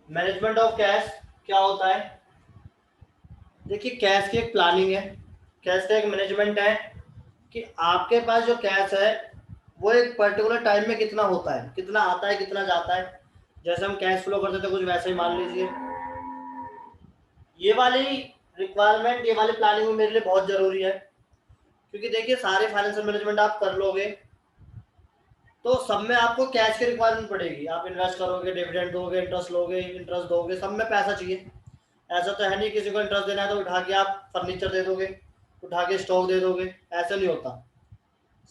Management of cash क्या होता है? देखिए, कैश की एक प्लानिंग है, कैश का एक मैनेजमेंट है कि आपके पास जो कैश है वो एक पर्टिकुलर टाइम में कितना होता है, कितना आता है, कितना जाता है। जैसे हम कैश फ्लो करते थे कुछ वैसे ही मान लीजिए। ये वाली रिक्वायरमेंट, ये वाली प्लानिंग मेरे लिए बहुत जरूरी है, क्योंकि देखिए सारे फाइनेंशियल मैनेजमेंट आप कर लोगे तो सब में आपको कैश की रिक्वायरमेंट पड़ेगी। आप इन्वेस्ट करोगे, डिविडेंड दोगे, इंटरेस्ट लोगे, इंटरेस्ट दोगे, सब में पैसा चाहिए। ऐसा तो है नहीं किसी को इंटरेस्ट देना है तो उठा के आप फर्नीचर दे दोगे, उठा के स्टॉक दे दोगे, ऐसा नहीं होता।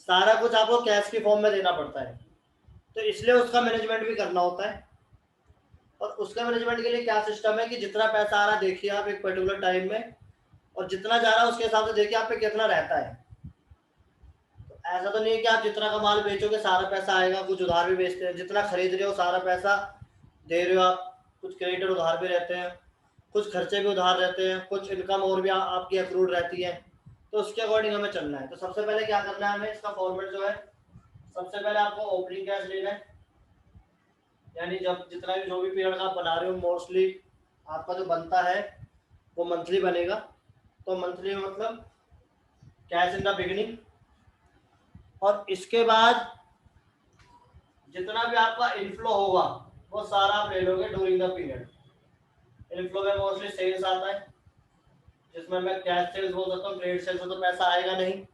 सारा कुछ आपको कैश की फॉर्म में देना पड़ता है, तो इसलिए उसका मैनेजमेंट भी करना होता है। और उसका मैनेजमेंट के लिए क्या सिस्टम है कि जितना पैसा आ रहा है देखिए आप एक पर्टिकुलर टाइम में, और जितना जा रहा है उसके हिसाब से देखिए आप पे कितना रहता है। तो ऐसा तो नहीं है कि आप जितना का माल बेचोगे सारा पैसा आएगा। कुछ उधार भी बेचते हैं, जितना खरीद रहे हो सारा पैसा दे रहे हो आप। कुछ क्रेडिटर उधार भी रहते हैं, कुछ खर्चे भी उधार रहते हैं, कुछ इनकम और भी आपकी अक्रूड रहती है। तो उसके अकॉर्डिंग हमें चलना है। तो सबसे पहले क्या करना है हमें, इसका फॉर्मेट जो है, सबसे पहले आपको ओपनिंग कैश लेना है। यानी जब जितना भी जो भी पीरियड आप बना रहे हो, मोस्टली आपका जो बनता है वो मंथली बनेगा। तो मंथली मतलब कैश इन द बिगिनिंग। और इसके बाद जितना भी आपका इनफ्लो होगा वो सारा आप ले लोगे ड्यूरिंग द पीरियड। इनफ्लो में मोस्टली सेल्स आता है, जिसमें मैं कैश सेल्स बोल सकता हूँ, ट्रेड सेल्स से तो पैसा आएगा नहीं।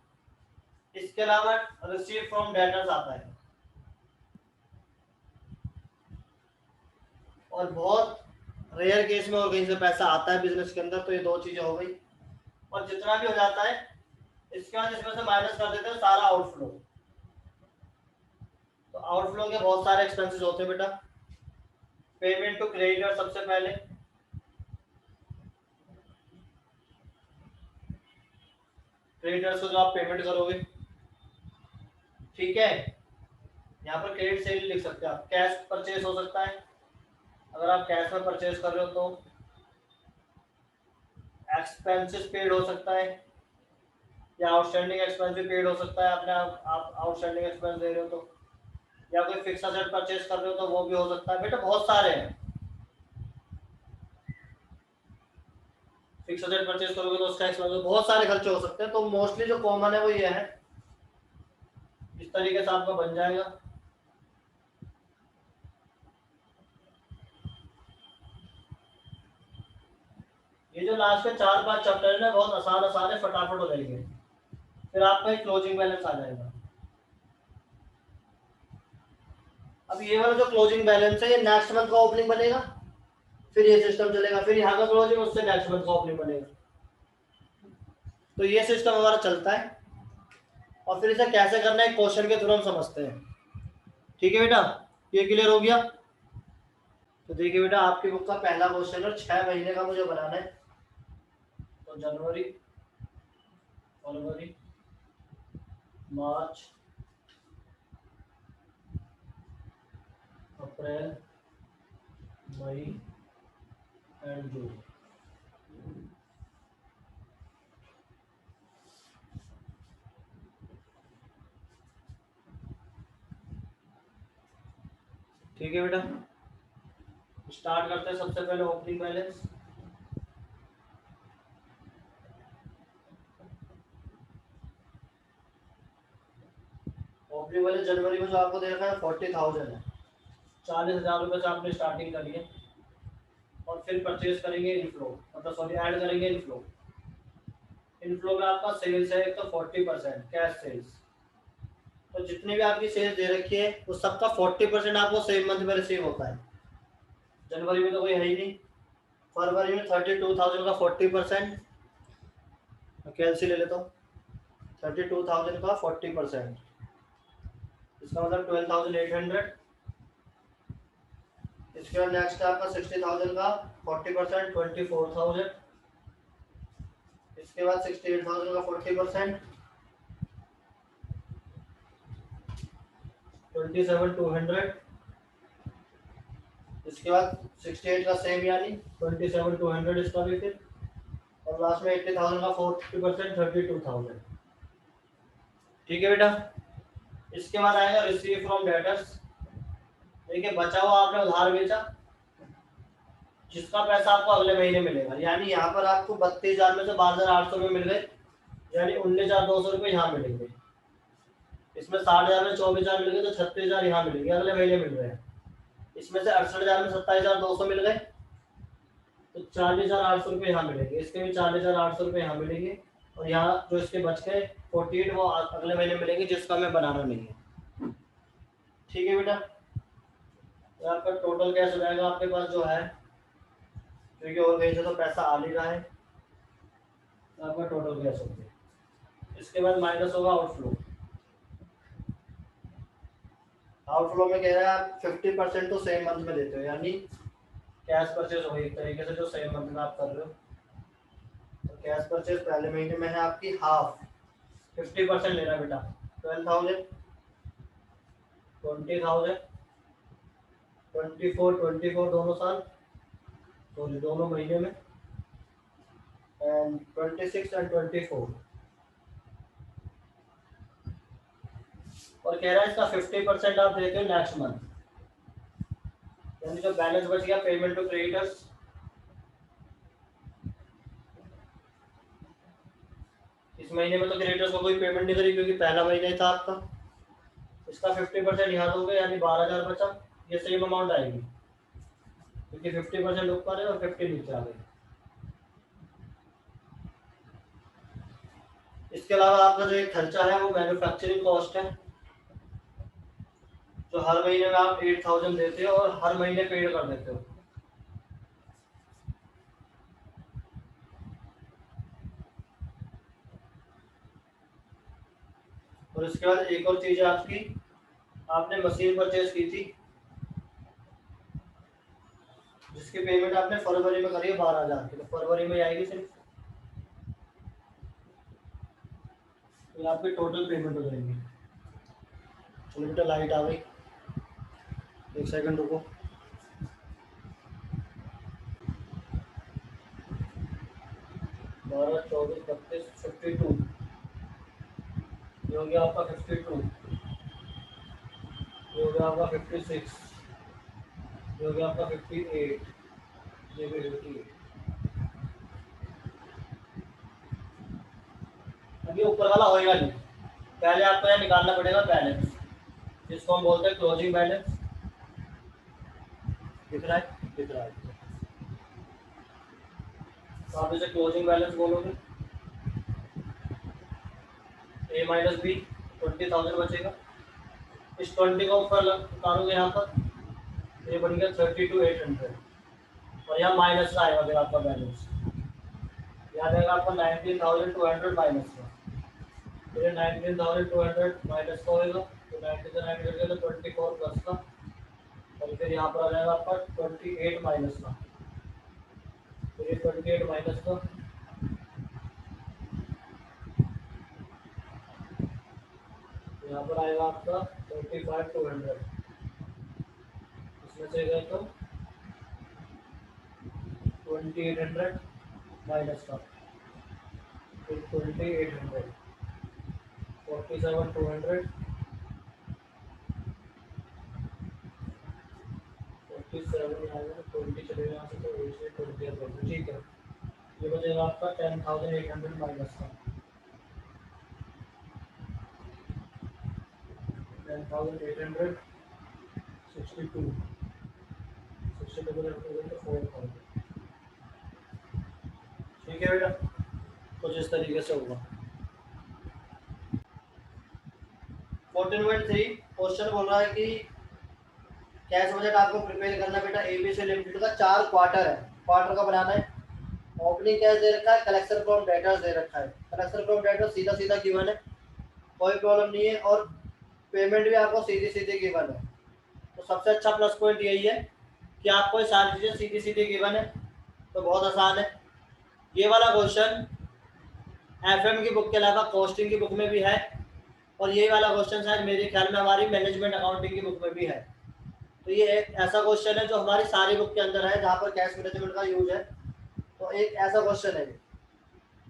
इसके अलावा रिसीव फ्रॉम डेटर्स आता है, और बहुत रेयर केस में और कहीं से पैसा आता है बिजनेस के अंदर। तो ये दो चीजें हो गई। और जितना भी हो जाता है इसके बाद इसमें से माइनस कर देते हैं सारा आउटफ्लो। तो आउटफ्लो के बहुत सारे एक्सपेंसेस होते हैं बेटा। पेमेंट टू क्रेडिटर, सबसे पहले क्रेडिटर्स को जो आप पेमेंट करोगे, ठीक है। यहाँ पर क्रेडिट सेल लिख सकते हैं आप। कैश परचेज हो सकता है, अगर आप कैश में परचेज कर रहे हो तो। एक्सपेंसेस पेड हो सकता है, या आउटस्टैंडिंग एक्सपेंस भी पेड हो सकता है। आपने आप आउटस्टैंडिंग एक्सपेंस दे रहे हो तो, या कोई फिक्स असेट परचेज कर रहे हो तो वो भी हो सकता है। बेटा बहुत सारे हैं। फिक्स असेट परचेज करोगे तो उसका एक्सपेंस, बहुत सारे खर्चे हो सकते हैं। तो मोस्टली जो कॉमन है वो ये है। इस तरीके से आपका बन जाएगा। ये जो लास्ट के 4-5 चैप्टर है ना, बहुत आसान आसान है, फटाफट हो जाएंगे। फिर आपका एक क्लोजिंग बैलेंस आ जाएगा। अब ये वाला जो क्लोजिंग बैलेंस है ये नेक्स्ट मंथ का ओपनिंग बनेगा, फिर ये सिस्टम चलेगा, फिर यहाँ का क्लोजिंग, उससे नेक्स्ट मंथ का ओपनिंग बनेगा। तो ये सिस्टम हमारा चलता है। और फिर इसे कैसे करना है क्वेश्चन के थ्रू हम समझते हैं। ठीक है बेटा, ये क्लियर हो गया। तो देखिए बेटा, आपकी बुक का पहला क्वेश्चन है, 6 महीने का मुझे बनाना है। तो जनवरी, फरवरी, मार्च, अप्रैल, मई एंड जून। ठीक है बेटा, स्टार्ट करते हैं। सबसे पहले ओपनिंग बैलेंस। ओपनिंग बैलेंस जनवरी में जो आपको दे रखा है 40,000 है। 40,000 रुपये से आपने स्टार्टिंग करी है। और फिर परचेज करेंगे इनफ्लो, मतलब सॉरी ऐड करेंगे इनफ्लो। इनफ्लो में आपका सेल्स है एक तो 40% कैश सेल्स। तो जितनी भी आपकी सेल्स दे रखी है उस सबका 40% आपको सेम मंथ में रिसीव होता है। जनवरी में तो कोई है ही नहीं। फरवरी में 32,000 का 40%, कैलसी ले लेता हूँ। 32,000 का 40%, इसका मतलब 12,800। इसके बाद नेक्स्ट है आपका 60,000 का 40%, 24,000। इसके बाद 68,000 का 40%, 27,200। इसके बाद 68 का सेम यानी 27,200 इसका भी फिर। और लास्ट में 80,000 का 40%, 32,000। ठीक है बेटा। इसके बाद आएगा रिसीव फ्रॉम डेटर्स। देखिए बचा हुआ आपने उधार बेचा, जिसका पैसा आपको अगले महीने मिलेगा। यानी यहाँ पर आपको 32,000 में से 12,800 रुपये मिल गए, यानी 19,200 रुपये यहाँ मिलेंगे। इसमें 60,000 में 24,000 मिल गए तो 36,000 यहाँ मिलेंगे, अगले महीने मिल रहे हैं। इसमें से 68,000 में 27,200 मिल गए तो 40,800 रुपये यहाँ मिलेंगे। इसके भी 40,800 रुपये यहाँ मिलेंगे, और यहाँ जो इसके बच गए 48 वो अगले महीने मिलेंगे, जिसका हमें बनाना नहीं है। ठीक है बेटा, तो आपका टोटल कैश हो जाएगा आपके पास जो है, क्योंकि और कहीं से तो पैसा आ नहीं रहा है, तो आपका टोटल कैश हो गया। इसके बाद माइनस होगा आउटफ्लो। आउटफ्लो में कह रहा है आप 50% तो सेम मंथ में देते हो, यानी कैश परचेज हो एक तरीके से जो सेम मंथ में आप कर रहे हो। तो कैश परचेज पहले महीने में है आपकी हाफ, 50% लेना बेटा, 12,000, 20,000, 24 दोनों साल, तो दोनों महीने में, एंड 26 एंड 24। और कह रहा है इसका 50% आप देते हो नेक्स्ट मंथ, यानी जो बैलेंस बच गया पेमेंट टू क्रेडिटर्स, इस महीने में तो क्रेडिटर्स को कोई पेमेंट नहीं करी क्योंकि पहला महीना ही था आपका। इसका 50% यहाँ दोगे, यानी 12,000 बचा, ये सेम अमाउंट आएगी क्योंकि 50% ऊपर है और 50 नीचे आ गई। इसके अलावा आपका जो एक खर्चा है वो मैन्युफैक्चरिंग कॉस्ट है, जो हर महीने में आप 8,000 देते हो और हर महीने पेड कर देते हो। और इसके बाद एक और चीज है आपकी, आपने मशीन परचेज की थी जिसकी पेमेंट आपने फरवरी में करी है 12,000 की, तो फरवरी में आएगी सिर्फ, तो आपकी टोटल पेमेंट हो जाएगी। चलो बेटा लाइट आ गई, एक सेकंड रुको। बारह 24 32 52, ये हो गया आपका 52, ये हो गया आपका 56, ये हो गया आपका 58, ये भी 58। अभी ऊपर वाला होएगा नहीं, पहले आपको यहाँ निकालना पड़ेगा बैलेंस, जिसको हम बोलते हैं क्लोजिंग बैलेंस। दिख रहा है, दिख रहा है, तो आप इसे क्लोजिंग बैलेंस बोलोगे। ए माइनस बी 20,000 बचेगा, इस 20 को ऊपर उतारोगे यहाँ पर, ये बन गया 32,800, और यहाँ माइनस का आएगा फिर आपका बैलेंस, यहाँ जाएगा आपका 19,200 माइनस का, फिर 19,200 माइनस का होगा, तो 19,900 तो 24 प्लस का, और फिर यहाँ पर आ जाएगा आपका 28 माइनस का, फिर ये 28 माइनस का, यहाँ पर आएगा आपका 25,200, इसमें से गए तो 2,800 माइनस का, फिर 2,800, 47,200, 20 चलेगा यहाँ से, तो 20, ठीक है। ये बचेगा आपका 10,800 माइनस का, 10,800, 62 4,000, ठीक है बेटा, कुछ इस तरीके से होगा। 14.3 क्वेश्चन बोल रहा है कि कैश बजट आपको प्रिपेयर करना बेटा, एबीसी लिमिटेड का 4 क्वार्टर है, क्वार्टर का बनाना है। ओपनिंग कैश दे रखा है, कलेक्शन फ्रॉम डेटर्स दे रखा है, कलेक्शन फ्रॉम डेटर्स सीधा सीधा गिवन है, कोई प्रॉब्लम नहीं है, और पेमेंट भी आपको सीधी सीधी गिवन है। तो सबसे अच्छा प्लस पॉइंट यही है कि आपको ये सारी चीज़ें सीधी सीधी गिवन है, तो बहुत आसान है। ये वाला क्वेश्चन एफएम की बुक के अलावा कॉस्टिंग की बुक में भी है, और ये वाला क्वेश्चन शायद मेरे ख्याल में हमारी मैनेजमेंट अकाउंटिंग की बुक में भी है। तो ये एक ऐसा क्वेश्चन है जो हमारी सारी बुक के अंदर है जहाँ पर कैश मैनेजमेंट का यूज है, तो एक ऐसा क्वेश्चन है।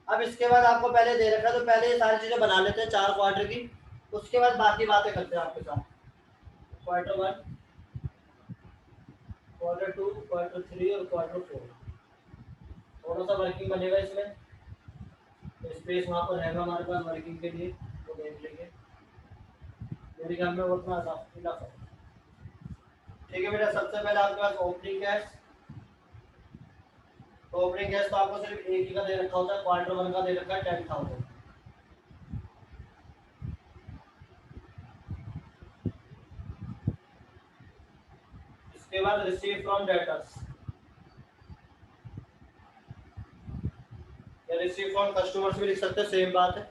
अब इसके बाद आपको पहले दे रखा है, तो पहले ये सारी चीज़ें बना लेते हैं 4 क्वार्टर की, उसके बाद बाकी बातें करते हैं आपके साथ। क्वार्टर 1, Q2, Q3 और Q4 थोड़ा सा वर्किंग बनेगा इसमें, स्पेस वहाँ पर है हमारे पास वर्किंग के लिए, तो देख लेंगे। मेरे ख्याल में वो उतना इनफ है। ठीक है बेटा, सबसे पहले आपके पास ओपनिंग कैश, तो ओपनिंग कैश तो आपको सिर्फ एक ही का दे रखा होता है, Q1 का दे रखा है 10,000। इसके बाद रिसीव फ्रॉम डेटर्स या रिसीव फ्रॉम कस्टमर्स भी लिख सकते हैं, सेम बात है।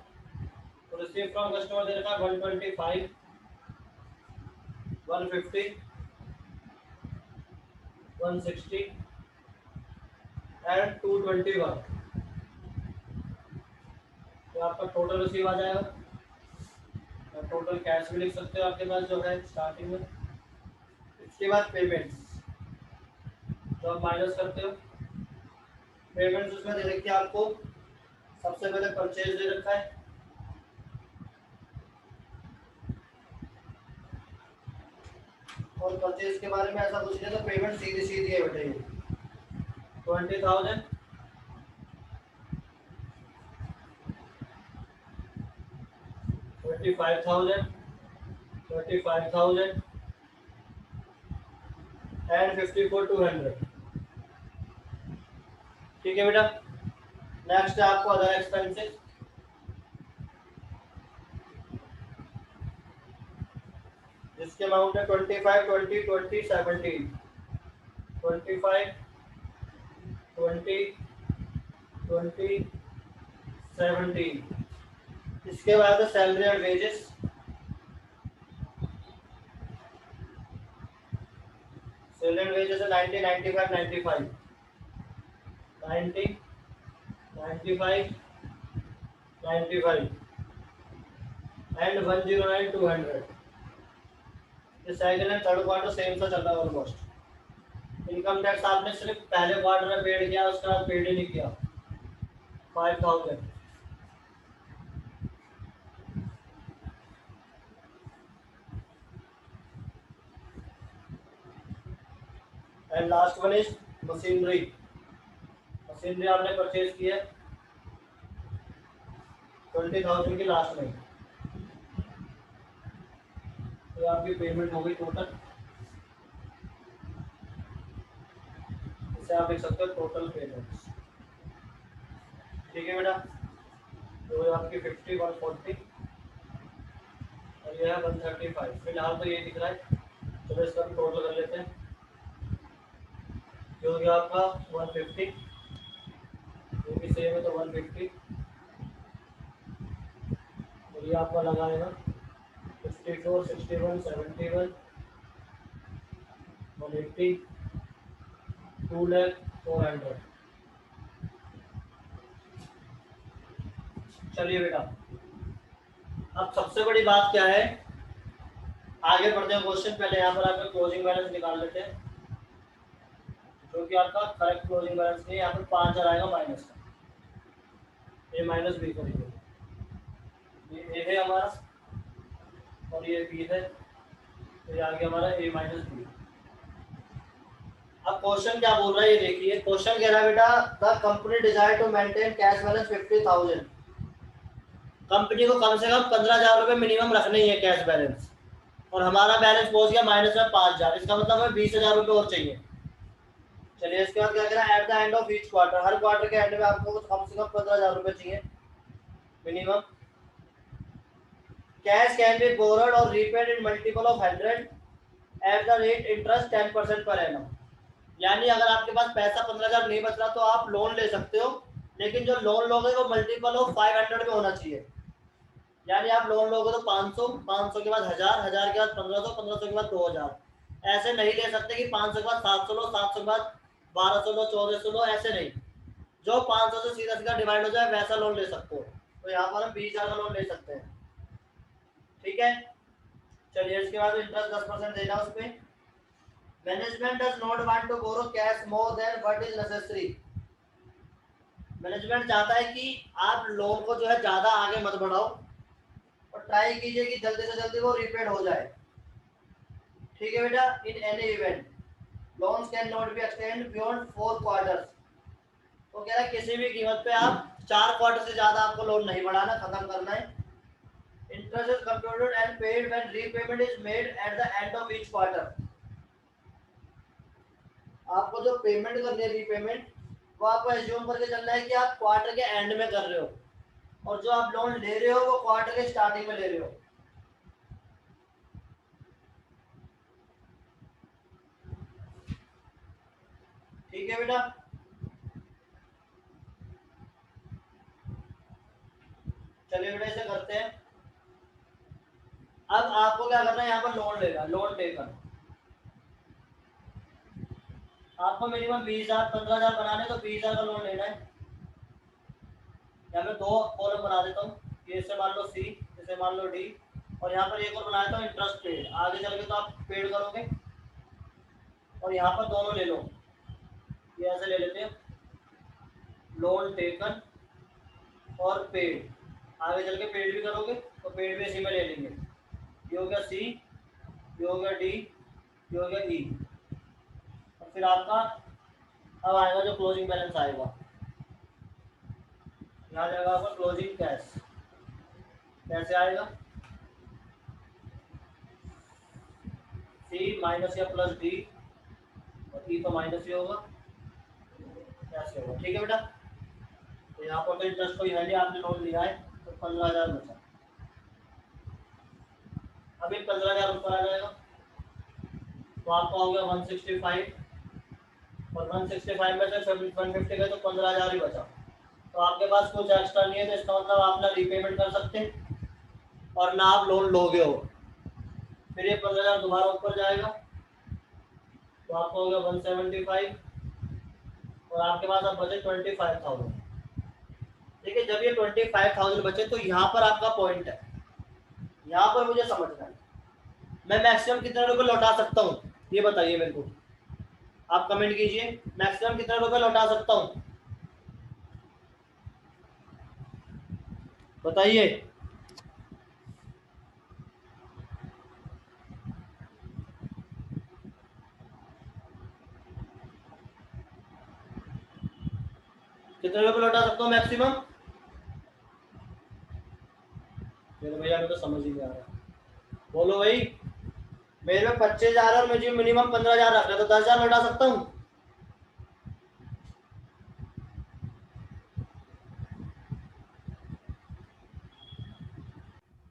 तो रिसीव फ्रॉम कस्टमर दे रखा है 125, 150, 160 एंड 221। तो आपका टोटल रिसीव आ जाएगा। और टोटल कैश भी लिख सकते हो आपके पास जो है स्टार्टिंग में। इसके बाद पेमेंट्स जो आप माइनस करते हो, पेमेंट्स उसमें दे रखी है आपको, सबसे पहले परचेज दे रखा है, और परचेज के बारे में ऐसा कुछ नहीं है, तो पेमेंट सीधी सीधी है बेटा। ये 20,000, 25,000, 25,000 एंड 54,200। ठीक है बेटा। नेक्स्ट है आपको अदर एक्सपेंसेस, जिसके अमाउंट है 25, 20, 20, 17, 25, 20, 20, 17। इसके बाद salary and wages, salary and wages है 90, 95, 95, 90, 95, 95 एंड 109, 200। ये second and third quarter same सा चल रहा है ऑलमोस्ट। इनकम टैक्स आपने सिर्फ पहले क्वार्टर में पेड किया, उसके बाद पेड ही नहीं किया, 5,000। And last one is machinery. Machinery आपने परचेज की है 20,000 की लास्ट में, तो आपकी पेमेंट हो गई टोटल। इसे आप लिख सकते हो टोटल पेमेंट्स। ठीक है बेटा, तो ये आपकी 50, 140 और यह है 135। फिलहाल तो ये दिख रहा है, चलो इसका भी टोटल कर लेते हैं। जो हो गया आपका 150, ये भी सेम है तो 150, और ये आपका लगाएगा 54, 61, 71, 180, 2,00,400। चलिए बेटा, अब सबसे बड़ी बात क्या है, आगे बढ़ते हैं क्वेश्चन। पहले यहाँ पर आपका क्लोजिंग बैलेंस निकाल लेते हैं, जो कि आपका करेक्ट क्लोजिंग बैलेंस नहीं है। यहाँ पर 5,000 आएगा माइनस का, ए माइनस बी करेंगे। ये ए है हमारा और ये बी है, तो ये आ गया हमारा ए माइनस बी। अब क्वेश्चन क्या बोल रहा है ये देखिए। क्वेश्चन कह रहा है बेटा, the company desire to maintain cash balance 50,000। Company को कम से कम 15,000 रुपए मिनिमम रखने ही है कैश बैलेंस, और हमारा बैलेंस पहुंच गया माइनस में 5,000। इसका मतलब हमें 20,000 रुपए और चाहिए। चलिए इसके बाद क्या कह रहा है, at the end of each quarter, हर क्वार्टर के एंड में आपको कम से कम 15,000 रुपए चाहिए minimum. Cash can be borrowed और repaid in multiple of 100 at the rate interest 10% per annum. यानी अगर आपके पास पैसा 15,000 नहीं बच रहा तो आप लोन ले सकते हो, लेकिन जो लोन लोगे वो मल्टीपल ऑफ 500 में होना चाहिए। यानी आप लोन लोगे तो 500, 500 के बाद 1,000, 1,000 के बाद 1,500, 1,500 के बाद 2,000। ऐसे नहीं ले सकते कि 500 के बाद 700 लो, 700 के बाद 1,200 लो, 1,400 लो, ऐसे नहीं। जो 500 से सीधा सीधा डिवाइड हो जाए वैसा लोन ले सकते हो। तो यहाँ पर हम 20,000 का लोन ले सकते हैं। ठीक है, चलिए इसके बाद इंटरेस्ट 10% देना उस पर। Management does not want to borrow cash more than what is necessary. Management चाहता है कि आप लोन को जो है ज्यादा आगे मत बढ़ाओ, और ट्राई कीजिए कि जल्दी से जल्दी वो रिपेड हो जाए। ठीक है बेटा। In any event, loans can not be extend beyond 4 quarters. तो कह रहा है किसी भी कीमत पे आप 4 क्वार्टर से ज्यादा आपको लोन नहीं बढ़ाना, खत्म करना है। Interest is computed and paid when repayment is made at the end of each quarter. आपको जो पेमेंट करनी है रीपेमेंट, वो आपको एज्यूम करके चलना है कि आप क्वार्टर के एंड में कर रहे हो, और जो आप लोन ले रहे हो वो क्वार्टर के स्टार्टिंग में ले रहे हो। ठीक है बेटा, चलिए बेटा इसे करते हैं। अब आपको क्या करना है, यहाँ पर लोन लेगा, लोन टेकर। आपको मिनिमम 20,000 15,000 बनाने, तो 20,000 का लोन लेना है। यहाँ मैं 2 कॉलम बना देता हूँ, ये इसे मान लो सी, इसे मान लो डी, और यहाँ पर एक और बना देता हूँ इंटरेस्ट पेड। आगे चल के तो आप पेड करोगे, और यहाँ पर दोनों ले लो, ये ऐसे ले लेते हैं, लोन टेकन और पेड। आगे चल के पेड भी करोगे तो पेड भी इसी में ले लेंगे। ये हो गया सी, ये हो गया डी, ये हो गया ई, और फिर आपका अब आएगा जो क्लोजिंग बैलेंस आएगा, यहाँ जाएगा आपका क्लोजिंग कैश। कैसे आएगा, सी माइनस या प्लस डी, और ई तो माइनस ही होगा, कैसे होगा। ठीक है बेटा, तो यहाँ पर तो इंटरेस्ट कोई है नहीं, आपने लोन लिया है, तो 15,000 बचा। अभी 15,000 ऊपर आ जाएगा, तो आपका हो गया 165, और 165 में से 150 गए तो 15,000 ही बचा। तो आपके पास कुछ एक्स्ट्रा नहीं है, तो इसका मतलब आप ना रीपेमेंट कर सकते हैं और ना आप लोन लोगे हो। फिर ये 15,000 दोबारा ऊपर जाएगा, तो आपका हो गया 175, और आपके पास अब बचे 25,000। देखिए जब ये 25,000 बचे, तो यहाँ पर आपका पॉइंट है, यहाँ पर मुझे समझना है मैं मैक्सिमम कितने रुपए लौटा सकता हूँ, ये बताइए मेरे को। आप कमेंट कीजिए, मैक्सिमम कितने रुपए लौटा सकता हूँ, बताइए। कितने रुपए लौटा सकता हूँ मैक्सिमम? मेरे भैया मेरे को समझ ही नहीं आ रहा, बोलो भाई। मेरे में 25,000 और मुझे मिनिमम 15,000 रख रहा है, तो 10,000 लौटा सकता हूँ।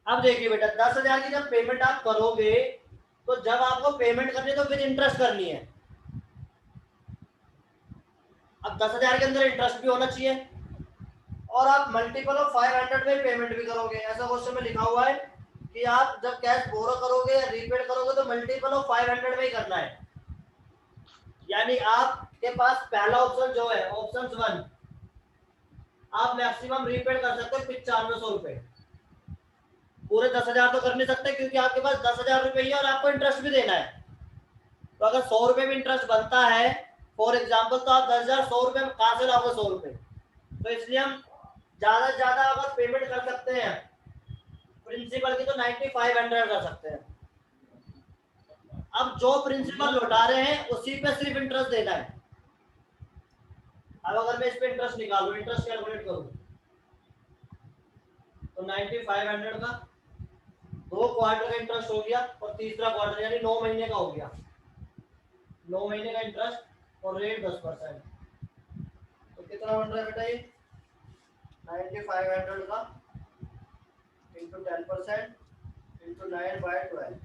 अब देखिए बेटा, 10,000 की जब पेमेंट आप करोगे, तो जब आपको पेमेंट करनी है तो फिर इंटरेस्ट करनी है। अब 10,000 के अंदर इंटरेस्ट भी होना चाहिए, और आप मल्टीपल ऑफ 500 में पेमेंट भी करोगे। ऐसा क्वेश्चन में लिखा हुआ है कि आप जब कैश बोरो करोगे या रीपेड करोगे तो मल्टीपल ऑफ 500 में ही करना है। यानी आपके पास पहला ऑप्शन जो है ऑप्शन 1, आप मैक्सिमम रीपेड कर सकते हो 9500 रुपए। पूरे 10,000 तो कर नहीं सकते, क्योंकि आपके पास 10,000 रुपए ही है और आपको इंटरेस्ट भी देना है। तो अगर 100 रुपए भी इंटरेस्ट बनता है फॉर एग्जाम्पल, तो आप 10,000 100 रुपए में कहां से लाओगे 100 रुपए? तो इसलिए हम ज्यादा से ज्यादा अगर पेमेंट कर सकते हैं प्रिंसिपल की, तो 9500 कर सकते हैं। अब जो प्रिंसिपल लौटा रहे हैं उसी पे सिर्फ इंटरेस्ट देना है। अब अगर मैं इस पे इंटरेस्ट निकालूं, इंटरेस्ट कैलकुलेट करूं, तो 9500 का 2 क्वार्टर का इंटरेस्ट हो गया, और तीसरा क्वार्टर यानी 9 महीने का हो गया। 9 महीने का इंटरेस्ट और रेट 10%, तो कितना बन रहा है बेटा ये? 9500 का इंटू 10% इंटू 9/12,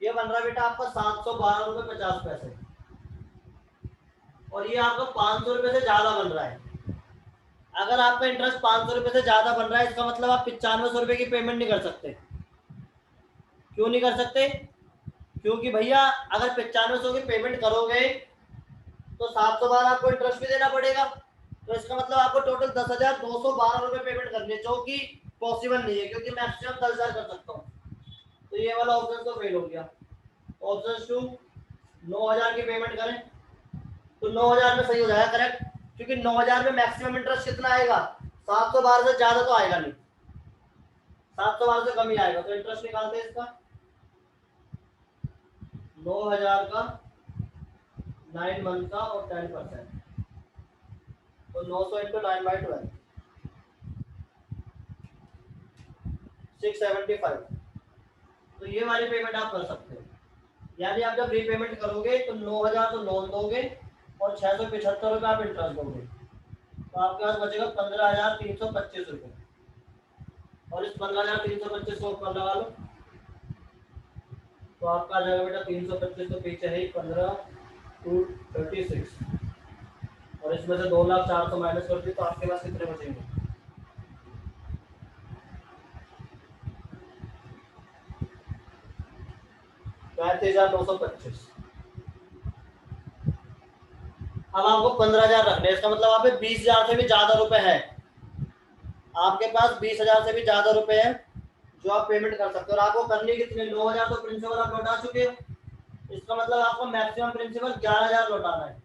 ये बन रहा है बेटा आपका 712 रुपए 50 पैसे, और ये आपका 500 रुपए से ज्यादा बन रहा है। अगर आपका इंटरेस्ट 500 रुपए से ज्यादा बन रहा है, इसका मतलब आप 9500 रुपए की पेमेंट नहीं कर सकते। क्यों नहीं कर सकते? क्योंकि भैया अगर 9500 की पेमेंट करोगे तो 712 आपको इंटरेस्ट भी देना पड़ेगा, तो इसका मतलब आपको टोटल 10,212 रुपए पेमेंट करनी है, जो कि पॉसिबल नहीं है, क्योंकि मैक्सिमम 10,000 कर सकता हूँ। तो ये वाला ऑप्शन तो फेल हो गया। ऑप्शन 2, 9,000 की पेमेंट करें तो 9,000 में सही हो जाएगा करेक्ट, क्योंकि 9,000 में मैक्सिमम इंटरेस्ट कितना आएगा? 712 से ज्यादा तो आएगा नहीं, 712 से कम ही आएगा। तो इंटरेस्ट निकालते हैं इसका, 9,000 का 9 मंथ का और 10%, तो 900 इंटू 9/12, 675। तो ये वाली पेमेंट आप कर सकते हो। यानी आप जब रीपेमेंट करोगे तो 9,000 तो लोन दोगे और 675 रुपये आप इंटरेस्ट दोगे, तो आपके पास बचेगा 15,325 रुपये। और इस 15,325 को ऊपर लगा लो, तो आपका आ जाएगा बेटा 325, तो पीछे है 15,236, और इसमें से 2,04,000 माइनस कर दी, तो आपके पास कितने बचेंगे? 35,925। अब आपको 15,000 रखने, इसका मतलब आप 20,000 से भी ज्यादा रुपए है आपके पास, 20,000 से भी ज्यादा रुपए है जो आप पेमेंट कर सकते हो। और आपको करनी कितनी? 9,000 तो प्रिंसिपल आप लौटा चुके हो, इसका मतलब आपको मैक्सिमम प्रिंसिपल 11,000 लौटाना है,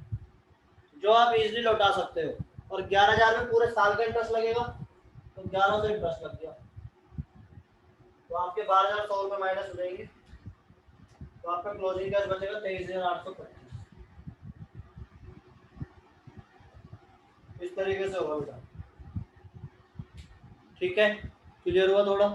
जो आप इजीली लौटा सकते हो। और 11,000 में पूरे साल का इंटरेस्ट लगेगा, तो 1100 इंटरेस्ट लग गया, तो आपके 12,100 रुपये माइनस हो जाएंगे, तो आपका क्लोजिंग कैश बचेगा 23,825। इस तरीके से होगा बेटा। ठीक है, क्लियर हुआ थोड़ा?